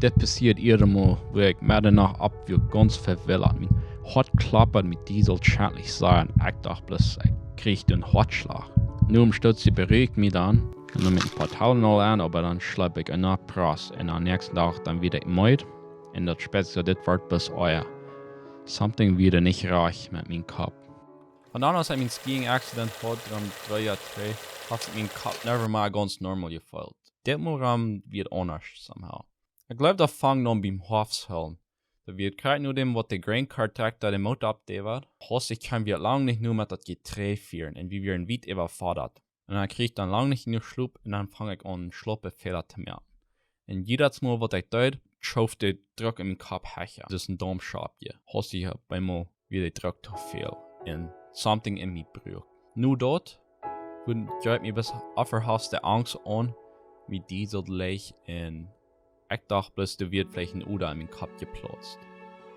Das passiert mal, wo ich mir danach abwürg ganz verwillert. Mein Hart klappert mit diesem schädlich sein. Ich dachte bloß, ich krieg den Herzschlag. Nur stützt sie beruhigt mich dann. Und dann mit ein paar Tylenol an, aber dann schlepp ich einen Prass. Und am nächsten Tag dann wieder im Mäut. Und das spätestens das wird bis euer. Something wieder nicht reich mit meinem Kopf. Und dann, als ich mein Skiing-Accident hatte, dann 3 Jahre zurück, hat sich mein Kopf never mal ganz normal gefühlt. Das Mal wird anders, somehow. Ich glaube, das fängt an beim Hofshelm. Da wird gerade nur dem, was der Grain Card da dem Motor abdevert. Heißt, ich kann wir lang nicht nur mit das Getränk führen und wie wir ein Weit überfordert. Und dann krieg ich dann lang nicht genug Schlupp und dann fange ich an, Schluppe-Fehler zu merken. Und jedes Mal, was ich tue, schauft der Druck in meinem Kopf hecher. Das ist ein Darmschab hier. Heißt, ich hab einmal wieder Druck zu viel. Und something in mir braucht. Nur dort, greift mir bis aufverhast der Angst an, mit dieser Leich in. Ich dachte bloß, da wird vielleicht ein Oder in meinen Kopf geplatzt.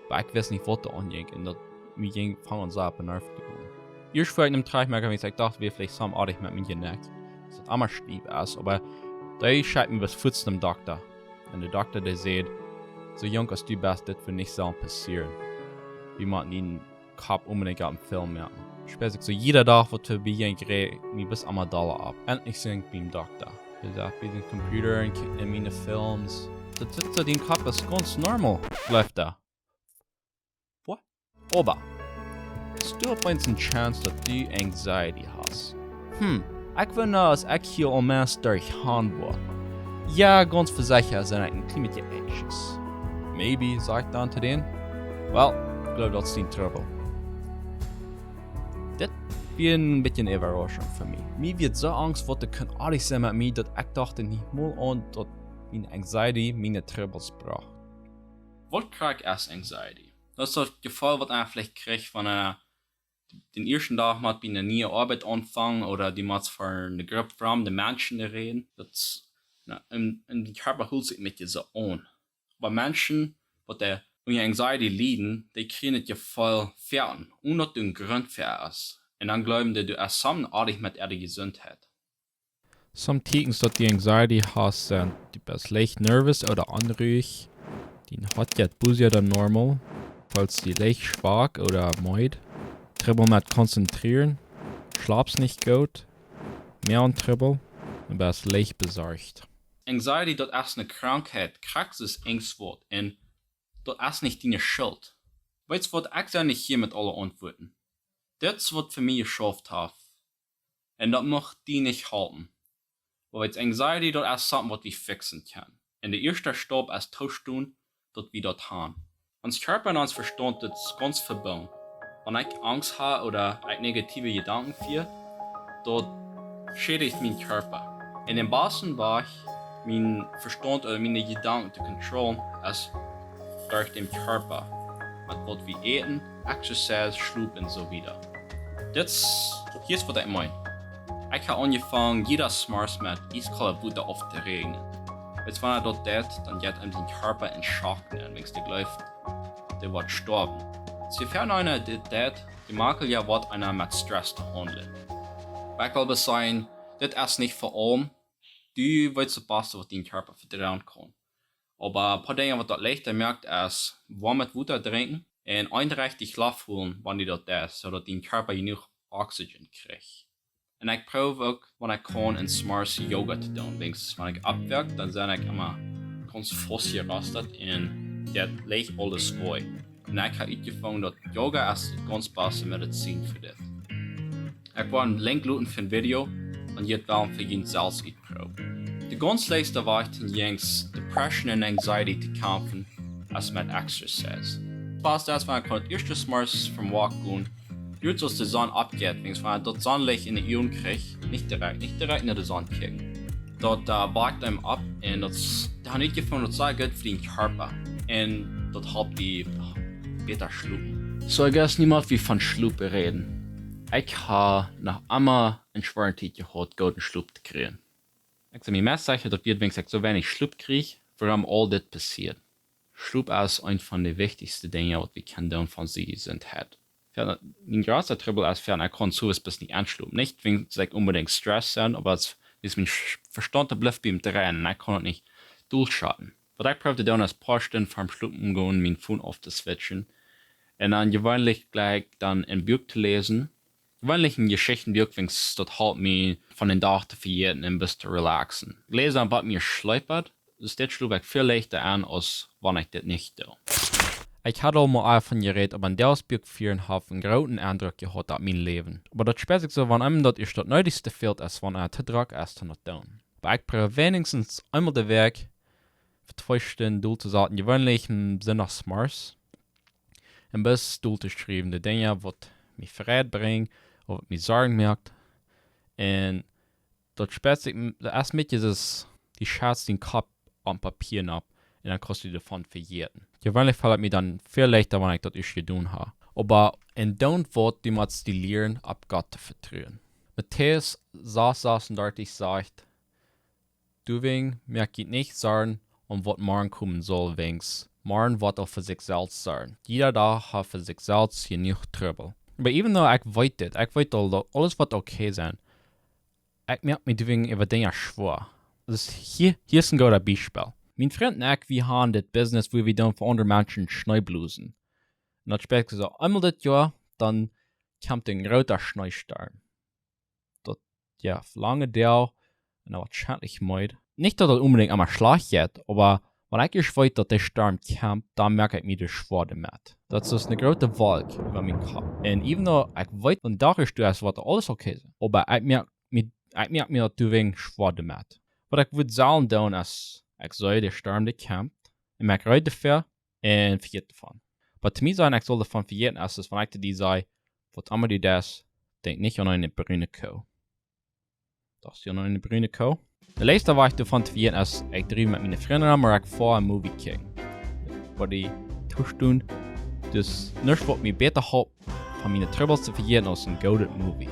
Aber ich weiß nicht, was da angeht, und das mir ging fangen uns ab und aufgegangen. Erst vor einem Treichmerker, ich dachte, wir vielleicht zusammenartig mit mir geneckt. Das hat immer stief aus, aber da schreibt mir was Futz dem Doktor. Und der Doktor, der sagt, so jung als du bist, das wird nicht so passieren. Wir machen den Kopf unbedingt am Film merken. Später so jeder Tag, wo wir gehen, mir bis einmal Dollar ab. Endlich sind ich beim Doktor. Er sagt, wir sind Computer und in meine Films. Das ist so, dein Kopf ist ganz normal. Läuft da. Was? Aber, hast du auf eine Chance, dass du Anxiety hast? Ich will nur, dass ich hier am meisten durchhauen will. Ja, ganz versichert sind ich ein bisschen anxious. Maybe, sagt dann zu denen. Well, ich glaube, das ist dein Trouble. Das wird ein bisschen eine Überraschung für mich. Mir wird so Angst, was kann alles sein mit mir, dass ich dachte nicht mal an, dass meine Anxiety meine Troubles braucht. Was krieg ich als Anxiety? Das ist das Gefühl, was ich vielleicht kriege, wenn den ersten Tag mit einer neuen Arbeit anfangen oder die mit für eine Gruppe fremde Menschen reden. Das, in die Körper holt sich mit dir so an. Aber Menschen, die der unter Anxiety leiden, die kriegen das Gefühl fern, ohne dass du einen Grund für ist. Und dann glauben die, du erst zusammenartig mit ihrer Gesundheit. Some Tickens, dass die Anxiety hast, sind die bist leicht nervös oder unruhig. Die hat jetzt Busia dann normal, falls die leicht schwach oder müde. Trouble mit konzentrieren, schlafst nicht gut, mehr an Trouble und bist leicht besorgt. Anxiety, das ist eine Krankheit, kriegst es Angstwort und das ist nicht deine Schuld. Weißt du, was ich nicht hier mit allen Antworten. Das wird für mich geschafft haben. Und das macht die nicht halten. Weil jetzt Anxiety, das ist something, was wir fixen können. Und der erste Stopp ist Tauschstun, dass wir das haben. Uns Körper und uns Verstand, das ist ganz verbunden. Wenn ich Angst habe oder ich negative Gedanken führe, das schädigt meinen Körper. In dem besten Weg, mein Verstand oder meine Gedanken zu kontrollieren, ist durch den Körper. Mit was wir eten, Exercise, Schlaf und so weiter. Hier ist was ich meine. Ich habe angefangen, jeder Smart mit eiskalte Butter aufzuregen. Jetzt, wenn das tut, dann geht ihm den Körper in Schock und wenn es läuft, der wird sterben. Sofern einer das tut, die Makel ja wird einer mit Stress zu handeln. Ich will sagen, das ist nicht vor allem, du weißt das Beste, was dein Körper vertrauen kann. Aber ein paar Dinge, was das leichter merkt, ist warmes Wasser trinken und eindeutig Schlaf holen, wenn du das tust, sodass dein Körper genug Oxygen kriegt. Und ich probe auch, wenn ich kann, in Smart Yoga zu tun. Wenn ich abwerke, dann bin ich immer ganz fast gerastet und das legt alles neu. Und ich habe gefunden, dass Yoga ist die ganz beste Medizin für das. Ich war ein Link für ein Video und jetzt werden für jeden selbst ausprobieren. Die ganz leichte Weg, den Jungs Depression und Anxiety zu kämpfen, ist mit Exercise. Das ist, wenn ich das erste Smart vom Walk gehen, jetzt als die Sonne abgeht, wenn ich das Sonnenlicht in die Augen kriege, nicht direkt in die Sonne kicken. Dort wagt einem ab und das habe ich gefunden, das sei gut für den Körper. Und das hat die besser schlupen. So, ich weiß niemand wie von Schlup reden. Ich habe nach einmal einen schweren Tag gehabt, guten Schlup zu kriegen. Ich bin mir mehr sicher, dass wenn ich so wenig Schlup kriege, warum all das passiert. Schlup ist ein von den wichtigsten Dingen, was wir können von sie Gesundheit. Mein größter Trouble ist, ich kann so etwas nicht anschlupen. Nicht, wenn es unbedingt Stress sind, aber es ist mein Verstand bleibt beim Drehen und ich kann es nicht durchschatten. Wat ik probeerde dan als Posten vom Schlupen gehen, mein Phone aufzuswitchen. Und dann gewöhnlich gleich dann ein Buch zu lesen. Gewöhnlich ein Geschichtenbuch, wenn es das halt mir von den Tag zu verjähren und ein bisschen zu relaxen. Lesen, was mir schleppert, ist das schlug ich viel leichter an, als wenn ich das nicht tue. Ich hatte auch mal davon geredet, aber an das Buch führen hat einen großen Eindruck gehabt auf mein Leben. Aber das später so, wenn einem das ist das Nötigste fehlt, als wenn zu Druck ist, zu tun. Aber ich probiere wenigstens einmal den Weg, für 2 Stunden durchzusagen, gewöhnlich im Sinne des Mars. Ein bisschen durchzuschreiben, die Dinge, die mich Freude bringen, oder mich Sorgen merkt. Und das später, erst mit ist die Schatz den Kopf am Papier ab, und dann kannst du davon verjähren. Gewöhnlich fällt mir dann viel leichter, wenn ich das nicht getan habe. Aber in dem Wort, die man die lernen, ab Gott zu vertrauen. Matthäus 36 sagt, du wegen mir geht nicht sagen, was morgen kommen soll, wings. Morgen wird auch für sich selbst sein. Jeder da hat für sich selbst genug Trouble. Aber even though ich weiß das, alles wird okay sein. Ich merke mir deswegen über Dinge schwer. Also hier ist ein guter Beispiel. Mein Freund und ich, wir haben das Business, wo wir dann für andere Menschen Schneeblusen. Und dann später gesagt, einmal das Jahr, dann kommt ein roter Schneesturm. Das, ja, lange der, und dann wahrscheinlich mal. Nicht, dass das unbedingt einmal schlecht geht, aber wenn ich weiß, dass der Sturm kommt, dann merke ich mir das schwer damit. Das ist eine große Wolke über meinen Kopf. Und even though ich weiß, und da ist das, wird alles okay sein. Aber ich merke mir deswegen schwer damit. Was ich würde sagen, dann ist, ich soll der Sturm, der kommt, ich merke heute dafür und vergeht davon. Aber zu mir sagen, ich soll davon vergessen, ist, wenn ich dir sage, was immer du das, denk nicht an eine grüne Kuh. Das ist ja noch eine grüne Kuh. Der letzte war ich davon zu vergessen, ist, ich drehe mit meinen Freunden an, aber ich vor einem Movie kicken. Wo die Zustand, das nicht, was mir besser hat, von meinen Troubles zu vergessen, als ein golden Movie.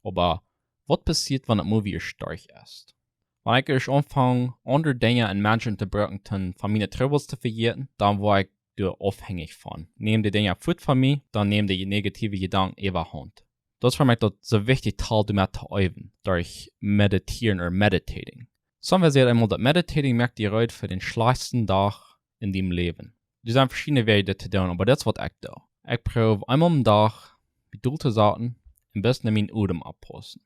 Aber was passiert, wenn ein Movie stark ist? Wenn ich anfange, andere Dinge und Menschen zu brauchen, von meinen Troubles zu vergessen, dann war ich da abhängig von. Nehmen die Dinge fort von mir, dann nehmen die negative Gedanken überhand. Das ist für mich so wichtig, Teil damit zu üben, durch Meditieren oder Meditating. Some sagen einmal, dass Meditating merkt die Leute für den schlechtesten Tag in deinem Leben. Es sind verschiedene Wege, das zu tun, aber das ist, was ich tue. Ich probiere einmal am Tag, mit Dull zu sagen, am besten meinen Atem abpassen.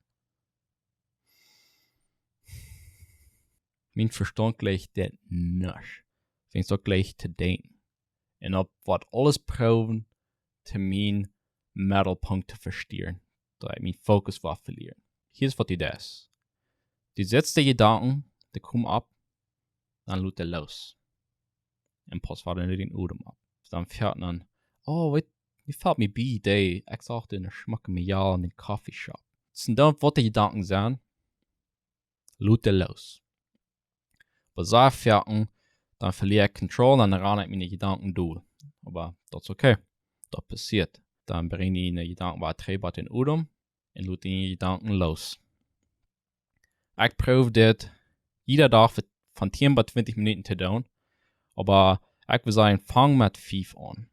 Mein Verstand gleich das nicht. Fängt so gleich zu denken. Und ob was alles proben, zu meinen Mittelpunkt zu verstehen, da ich meinen Fokus war verlieren. Hier ist, was du das. Du setzt die Gedanken, die kommen ab, dann lädt er los. Und passt weiter den Atem ab. Dann fährt man, oh, wait, wie fällt mir bei, ich sagte, ich schmecke mir ja in den Coffeeshop. Das sind dann, was die Gedanken sind, lädt er los. Aber so fährt dann verliere ich Kontrolle, dann renne ich meine Gedanken durch. Aber das ist okay. Das passiert. Dann bringe ich die Gedanken bei Treiber in Atem und lasse die Gedanken los. Ich probiere das jeder Tag von 10 bis 20 Minuten zu tun. Aber ich würde sagen, fang mit 5 an.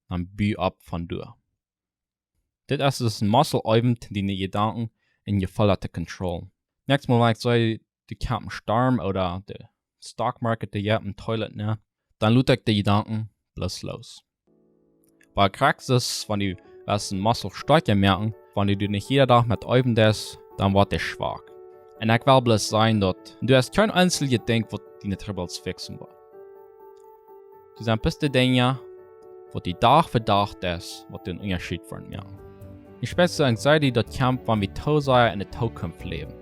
Dann bau ab von durch. Das ist ein Muscle-Übung, die Gedanken in je voller zu kontrollen. Nächstes Mal, wenn ich sage, die kommt ein Sturm oder der Stock Market, die im Toilet, ne? Dann lade ich die Gedanken bloß los. Bei Cracks ist, wenn du einen Muskel stärker merken, wenn du nicht jeden Tag mit üben das, dann wird es schwach. Und ich will bloß sagen, dass du hast kein einziges Ding, was deine Troubles fixen wird. Du sind beste Dinge, was die Tag für Tag das, was den Unterschied von merken. Ich spätestens Anxiety, das kommt, wenn wir Tausende in der Zukunft leben.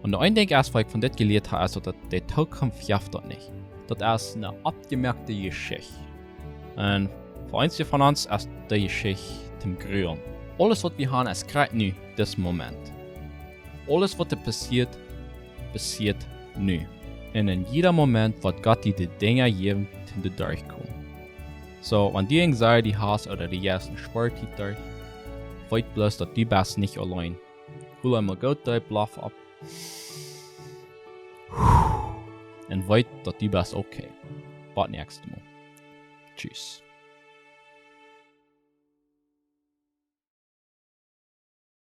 Und der eine Ding, was ich von das gelernt habe, ist, dass die Zukunft jaft das nicht. Das ist eine abgemerkte Geschichte. Und für einige von uns ist die Geschichte zum Grünen. Alles, was wir haben, ist gerade nu, das Moment. Alles, was passiert, passiert nu. Und in jedem Moment wird Gott dir die Dinge geben, die du durchkommen. So, wenn du Anxiety hast oder die ersten Sport durch, weiß bloß, dass du bist nicht allein. Hol einmal gut durch, bluff ab. Und weiß, dass du bist okay. Bis nächstes Mal. Tschüss.